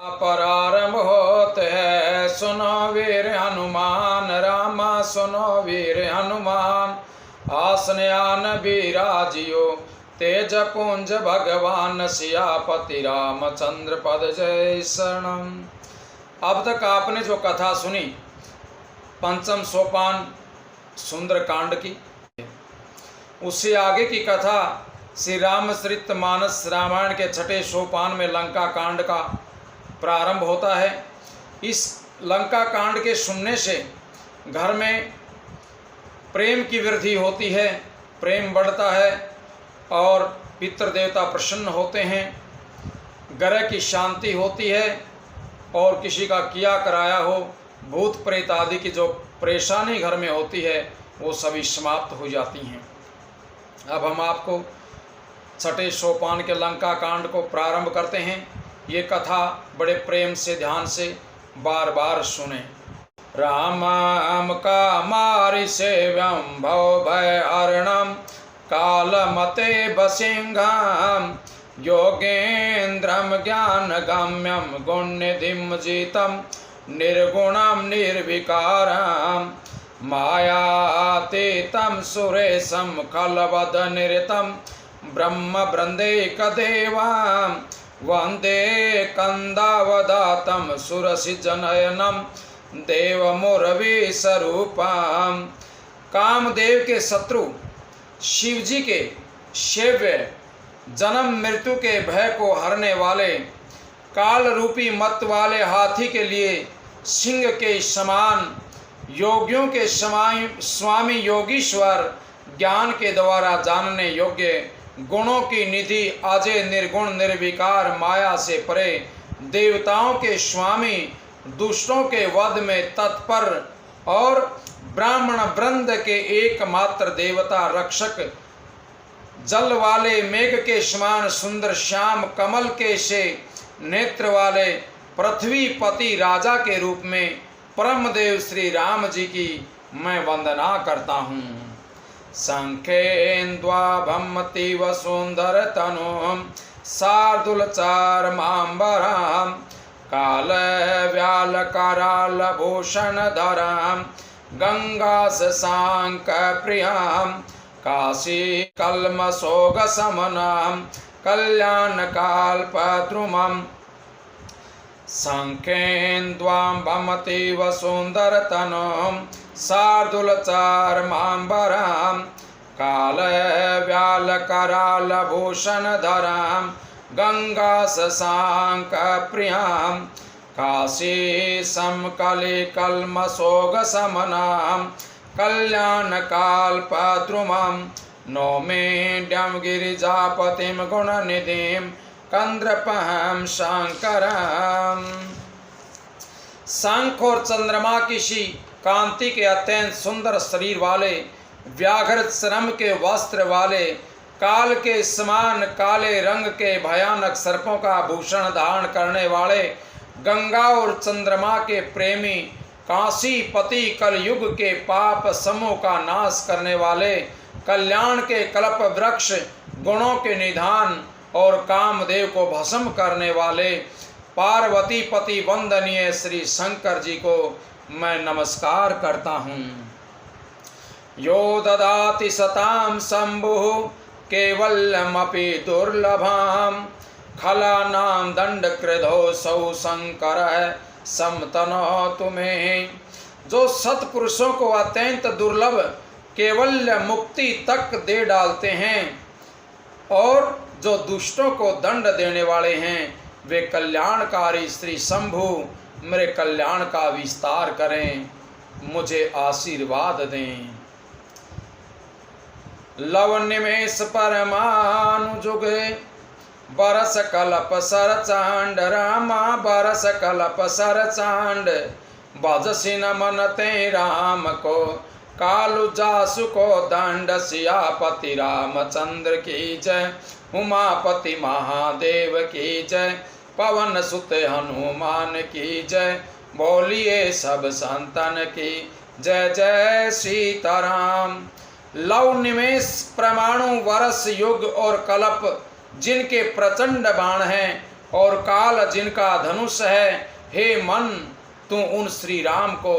प्रारंभ होत है सुनो वीर हनुमान, रामा सुनो वीर हनुमान। आसन आन बिराजियो तेज पुंज भगवान, सियापति रामचंद्र पद जय शरणम। अब तक आपने जो कथा सुनी पंचम सोपान सुंदर कांड की, उससे आगे की कथा श्री रामचरित मानस रामायण के छठे सोपान में लंका कांड का प्रारंभ होता है। इस लंका कांड के सुनने से घर में प्रेम की वृद्धि होती है, प्रेम बढ़ता है और पितृ देवता प्रसन्न होते हैं, ग्रह की शांति होती है और किसी का किया कराया हो भूत प्रेत आदि की जो परेशानी घर में होती है वो सभी समाप्त हो जाती हैं। अब हम आपको छठे सोपान के लंका कांड को प्रारंभ करते हैं। ये कथा बड़े प्रेम से ध्यान से बार बार सुने। राम का मारि सेव्यम भव भय हरणम, कालमते बसिंघम योगेन्द्रम ज्ञान गम्यम, गुणनिधिम जीतम निर्गुणम निर्विकारम, मायातीतम सुरेशम खलवद निरतम, ब्रह्म वृंदेक देवाम वंदे कंदावदातम, सुरसि जनयनम देवमुरवी स्वरूपम। कामदेव के शत्रु शिव जी के सेव्य, जन्म मृत्यु के भय को हरने वाले, काल रूपी मत वाले हाथी के लिए सिंह के समान, योगियों के स्वामी योगीश्वर, ज्ञान के द्वारा जानने योग्य, गुणों की निधि, अजय निर्गुण निर्विकार, माया से परे, देवताओं के स्वामी, दुष्टों के वध में तत्पर और ब्राह्मण वृंद के एकमात्र देवता रक्षक, जल वाले मेघ के समान सुंदर श्याम कमल के से नेत्र वाले पृथ्वी पति राजा के रूप में परमदेव श्री राम जी की मैं वंदना करता हूँ। संखेन्द्वाभमति वसुंदर तनुम, शार्दुल चार मांबराम, काल व्याल कराल भूषण धराम, गंगा शशांक प्रियाम, काशी कल्म सोग समनाम, कल्याण काल्पद्रुमम। संखेन्द्वां भमति वसुंदर तनुम, शार्दुल चार मांबराम, काल व्याल कराल भूषण धराम, गंगा शशांक प्रियाम, काशी समकलि कल्म सोग समनाम, कल्याण काल्पद्रुमम। नौमीड्यम गिरिजापतिम गुणनिधिम, कंद्रपहम शंकरम। शंख और चंद्रमा की सी कांति के अत्यंत सुंदर शरीर वाले, व्याघ्र श्रम के वस्त्र वाले, काल के समान काले रंग के भयानक सर्पों का भूषण धारण करने वाले, गंगा और चंद्रमा के प्रेमी, काशी पति, कलयुग के पाप समूह का नाश करने वाले, कल्याण के कल्प वृक्ष, गुणों के निधान और कामदेव को भस्म करने वाले, पार्वती पति वंदनीय श्री शंकर जी को मैं नमस्कार करता हूँ। यो ददाति सताम शंभु कैवल्यमपि दुर्लभाम, खलानाम दंड कृधो सौ शंकर समतनो तुम्हें। जो सत्पुरुषों को अत्यंत दुर्लभ केवल्य मुक्ति तक दे डालते हैं और जो दुष्टों को दंड देने वाले हैं, वे कल्याणकारी श्री शंभु मेरे कल्याण का विस्तार करें, मुझे आशीर्वाद दें। लव निमेष परमानु जुगे, बरस कल्प सर चांड, रामा बरस कल्प सर चांड, बजसी न मनते राम को, कालु जासु को दंड, सियापति रामचंद्र की जय, उमापति महादेव की जय, पवन सुत हनुमान की जय, बोलिए सब संतन की जय जय सीताराम। लव निमेष परमाणु वर्ष युग और कल्प जिनके प्रचंड बाण हैं और काल जिनका धनुष है। हे मन, तू उन श्री राम को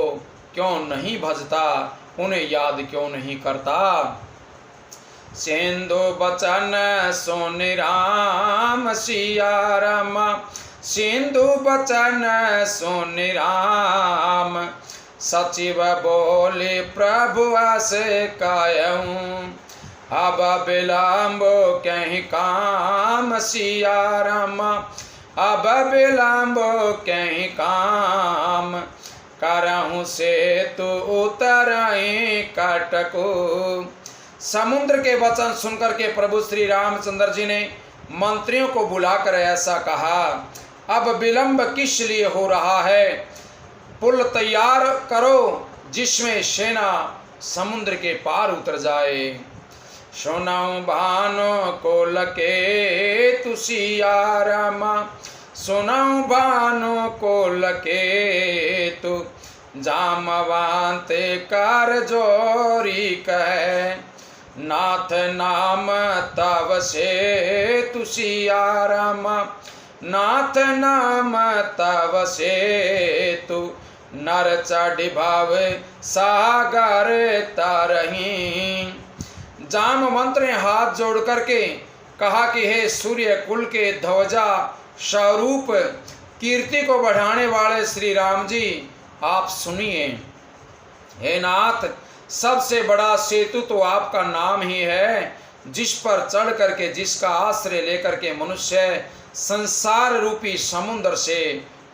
क्यों नहीं भजता, उन्हें याद क्यों नहीं करता। सिंधु बचन सुनि राम सिया राम, सिंधु बचन सुनि राम, सचिव बोले प्रभु से कायऊं, अब विलम्ब कहीं काम सिया राम, अब विलम्ब कहीं काम, करहूं से तू उतरई कटको। समुद्र के वचन सुनकर के प्रभु श्री रामचंद्र जी ने मंत्रियों को बुलाकर ऐसा कहा, अब विलंब किस लिए हो रहा है, पुल तैयार करो जिसमें सेना समुद्र के पार उतर जाए। सुनाऊं भानु को लके तुसिया रामा, सुनाऊं भानु को लके तु, जामवंत कर जोरी कह, नाथ नाम तव से तुसिया रामा, नाथ नाम तव से तु, नर चढ़ भाव सागर तरही। जामवंत ने हाथ जोड़ करके कहा कि हे सूर्य कुल के ध्वजा स्वरूप कीर्ति को बढ़ाने वाले श्री राम जी, आप सुनिए। हे नाथ, सबसे बड़ा सेतु तो आपका नाम ही है, जिस पर चढ़ करके, जिसका आश्रय लेकर के मनुष्य संसार रूपी समुद्र से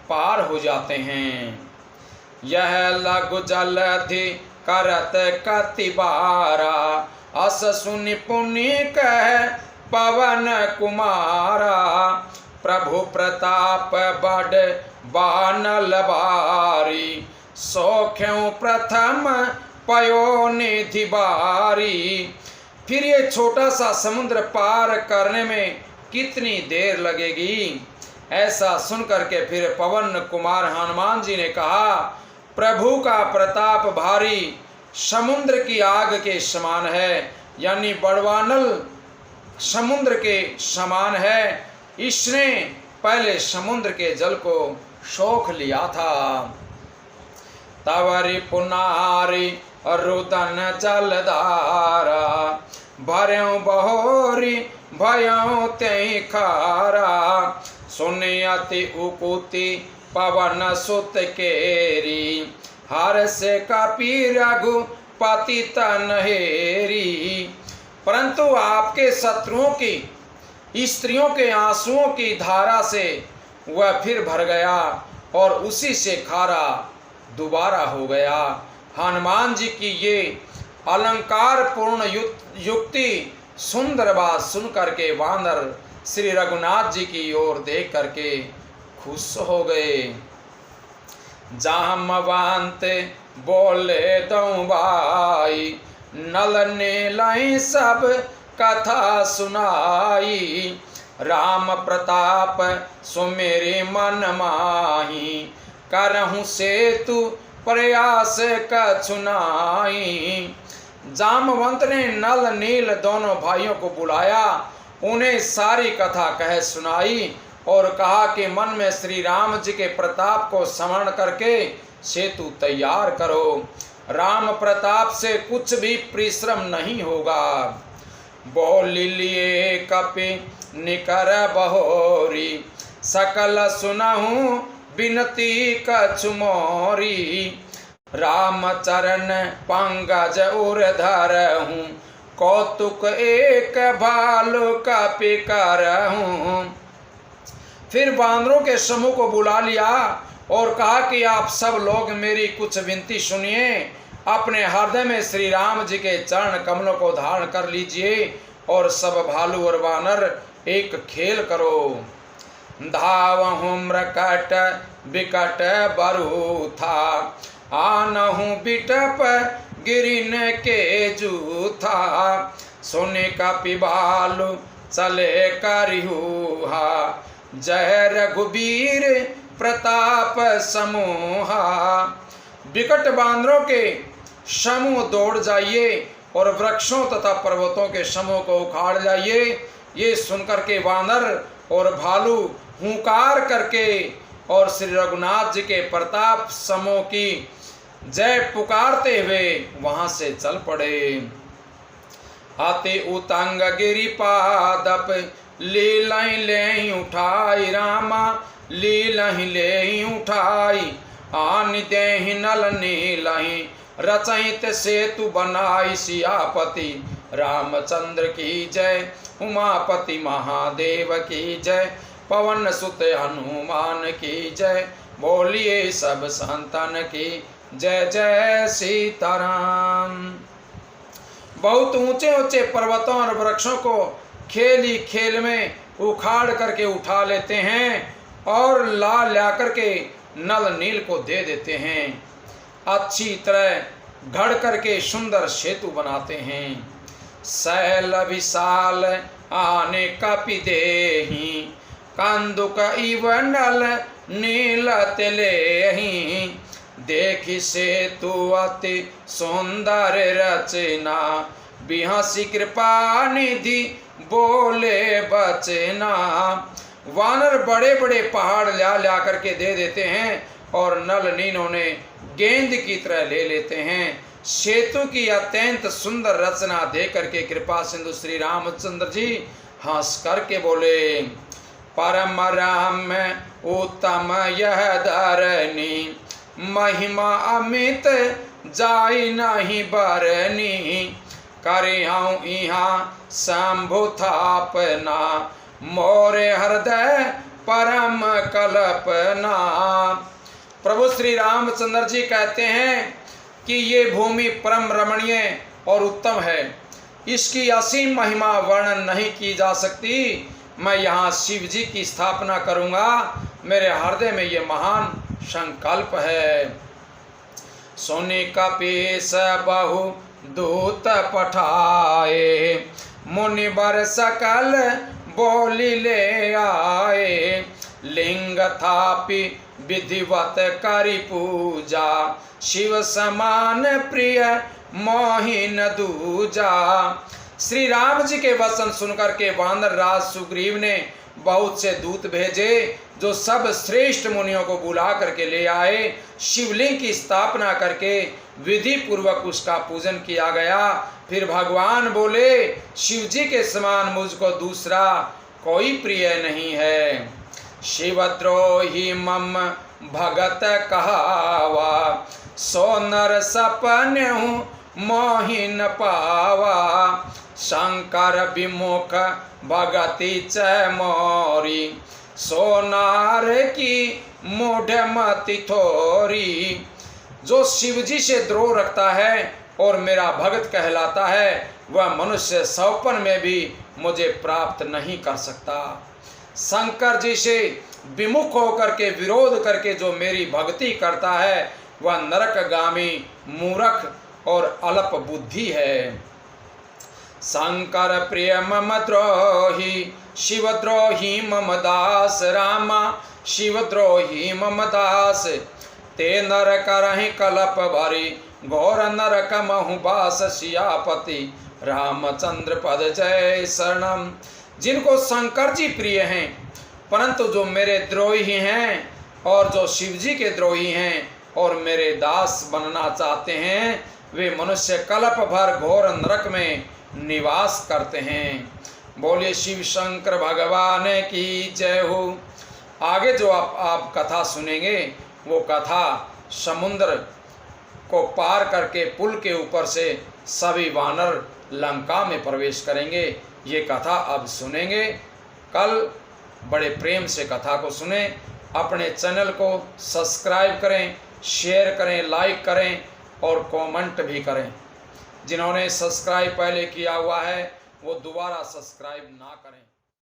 पार हो जाते हैं। यह लघु जलधि करत कतिबारा, अस सुनि पुनि कह पवन कुमारा, प्रभु प्रताप बड़ बानल बारी, सौख्यों प्रथम पयो निधि बारी। फिर ये छोटा सा समुद्र पार करने में कितनी देर लगेगी। ऐसा सुनकर के फिर पवन कुमार हनुमान जी ने कहा, प्रभु का प्रताप भारी समुद्र की आग के समान है, यानी बड़वानल समुद्र के समान है। इसने पहले समुद्र के जल को सोख लिया था। तवरी पुनारी रुदन जलधारा, भर्यों बहोरी भयों त्यों खारा, सुनि अति उकुति पवन सुत केरी, हर से कपि रघुपति तनहेरी। परंतु आपके शत्रुओं की स्त्रियों के आंसुओं की धारा से वह फिर भर गया और उसी से खारा दोबारा हो गया। हनुमान जी की ये अलंकार पूर्ण युक्ति सुंदर बात सुन करके वानर श्री रघुनाथ जी की ओर देख करके खुश हो गए। जामवंत बोले दऊ भाई, नल ने लाई सब कथा सुनाई, राम प्रताप सुमेरे मन माही, करहूं सेतु प्रयास कछुनाई। जामवंत ने नल नील दोनों भाइयों को बुलाया, उन्हें सारी कथा कह सुनाई और कहा कि मन में श्री राम जी के प्रताप को स्मरण करके सेतु तैयार करो। राम प्रताप से कुछ भी परिश्रम नहीं होगा। बोल लिए कपि निकर बहोरी, सकल सुनहु बिनती कछु मोरी, राम चरण पंकज उर धरहूँ, कौतुक एक भालु कपि करहूँ। फिर बानरों के समूह को बुला लिया और कहा कि आप सब लोग मेरी कुछ विनती सुनिए। अपने हृदय में श्री राम जी के चरण कमलों को धारण कर लीजिए और सब भालू और वानर एक खेल करो। धावहूँ मृकट बिकट बरू था, आनहूँ बिटप गिरिन के जूथा, सुनि कपि भालु चले करिहूहा, जय रघुबीर प्रताप समूहा। विकट बांदरों के समूह दौड़ जाइए और वृक्षों तथा पर्वतों के समूह को उखाड़ जाइए। ये सुनकर के वानर और भालू हुंकार करके और श्री रघुनाथ जी के प्रताप समों की जय पुकारते हुए वहां से चल पड़े। आते उतंग गिरि पादप लीलाई ले उठाई रामा, लीलाई ले उठाई आन देहि नल नीलहि, रचहित सेतु बनाई सियापति रामचंद्र की जय, उमापति महादेव की जय, पवन सुत हनुमान की जय, बोलिए सब संतन की जय जय सीताराम। बहुत ऊंचे ऊंचे पर्वतों और वृक्षों को खेल ही खेल में उखाड़ करके उठा लेते हैं और ला करके नल नील को दे देते हैं। अच्छी तरह घड़ करके सुंदर सेतु बनाते हैं। सैल विशाल आने कपि देहि, कंदुक इव नल नील तिलेहि, देखि सेतु अति सुंदर रचना, बिहसी कृपा निधि बोले बचना। वानर बड़े बड़े पहाड़ ला करके दे देते हैं और नल नीलों ने गेंद की तरह ले लेते हैं। सेतु की अत्यंत सुंदर रचना दे करके कृपा सिंधु श्री रामचंद्र जी हंस करके बोले, परम राम उत्तम यह धरनी, महिमा अमित जाई नहीं बरनी, करे हूँ यहाँ शंभु थापना, मोरे हृदय परम कल्पना। प्रभु श्री रामचंद्र जी कहते हैं कि ये भूमि परम रमणीय और उत्तम है, इसकी असीम महिमा वर्णन नहीं की जा सकती। मैं यहाँ शिव जी की स्थापना करूँगा, मेरे हृदय में ये महान संकल्प है। सोने का पेश बहु दूत पठाए, मुनिवर सकल बोली ले आए, लिंग थापि विधिवत करी पूजा, शिव समान प्रिय मोहिन दूजा। श्री राम जी के वचन सुनकर के वानर राज सुग्रीव ने बहुत से दूत भेजे जो सब श्रेष्ठ मुनियों को बुला करके ले आए। शिवलिंग की स्थापना करके विधि पूर्वक उसका पूजन किया गया। फिर भगवान बोले, शिव जी के समान मुझको दूसरा कोई प्रिय नहीं है। शिवद्रोही मम भगत कहावा, सो नर सपन हूँ मोहिन पावा, शंकर विमुख भगति च मोरी, सोनार की मूढ़ मति थोरी। जो शिव जी से द्रोह रखता है और मेरा भगत कहलाता है, वह मनुष्य सौपन में भी मुझे प्राप्त नहीं कर सकता। शंकर जी से विमुख होकर के विरोध करके जो मेरी भक्ति करता है, वह नरकगामी मूर्ख और अल्प बुद्धि है। शंकर प्रिय मम द्रोही, शिवद्रोही मम दास, रामा शिवद्रोही मम दास, ते नर करहि कलप भरी, घोर नरक महु बास, सियापति रामचंद्र पद जय शरणम। जिनको शंकर जी प्रिय हैं, परंतु जो मेरे द्रोही हैं और जो शिव जी के द्रोही हैं और मेरे दास बनना चाहते हैं, वे मनुष्य कल्प भर घोर नरक में निवास करते हैं। बोलिए शिव शंकर भगवान की जय हो। आगे जो आप कथा सुनेंगे, वो कथा समुद्र को पार करके पुल के ऊपर से सभी वानर लंका में प्रवेश करेंगे। ये कथा अब सुनेंगे। कल बड़े प्रेम से कथा को सुने। अपने चैनल को सब्सक्राइब करें, शेयर करें, लाइक करें और कमेंट भी करें। जिन्होंने सब्सक्राइब पहले किया हुआ है वो दोबारा सब्सक्राइब ना करें।